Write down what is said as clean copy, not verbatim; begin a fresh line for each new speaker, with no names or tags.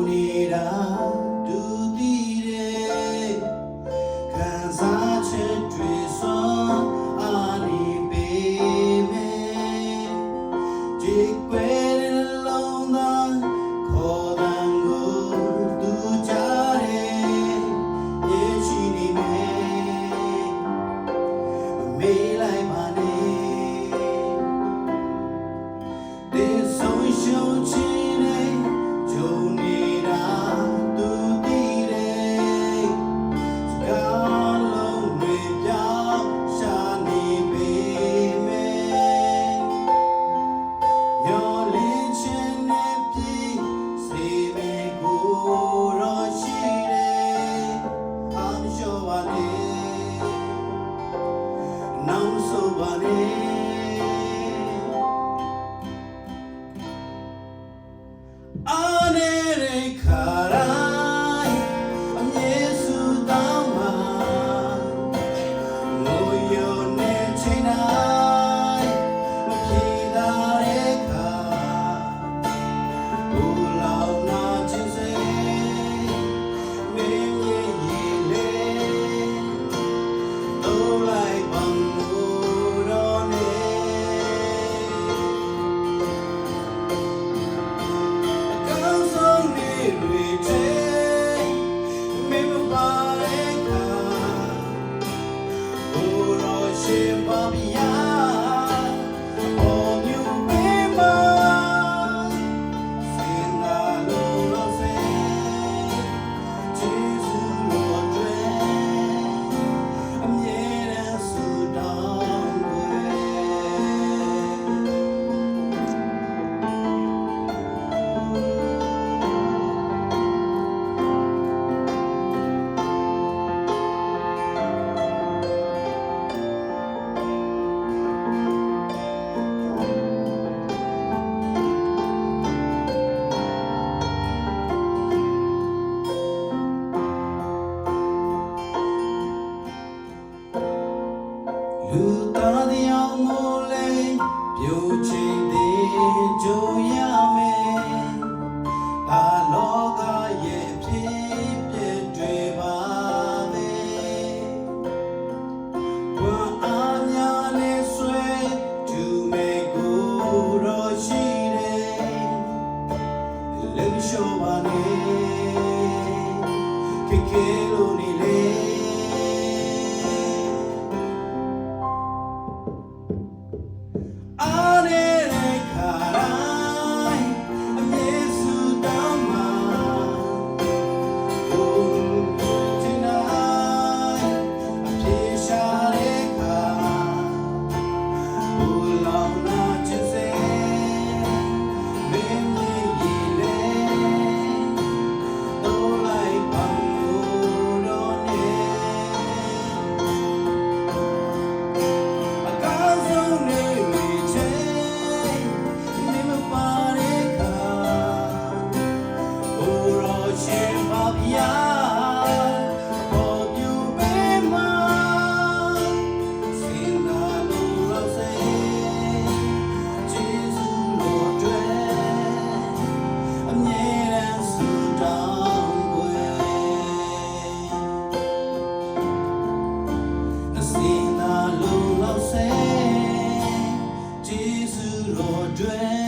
နေတာဒူတည်တဲ့ခံစားချက်တွေစွမ်းအားနေပေမဲ့ဒီကွယ်တဲ့လုံးသားခေါ်တဲ့ကိုသူကြတယ်ရေရှိနေမယ်မေးလိုက်ပါနဲ့တဲ့ဆုံးရှုံးခြင်းနောက်ဆိုပါလေအားနေတဲ့ခါတိုင်းအမြဲစုတောင်းမှာငိုယုံနေချိန်တိုင်းမဖြေတာတဲ့ခါဘူလောင်နာခြင်းစိမင်းရဲ့ရေလေတော့လိုက်ပါလူသားတရားမို့လဲပြိုချိန်သေးကြုံရမယ်အာလောကရဲ့ဖြစ်ပျက်တွေပါပဲဝမ်းအားများနဲ့ဆွဲသူမေကိုတော့ရှိတယ်လေရှောပါနေခေလို့နေလေdread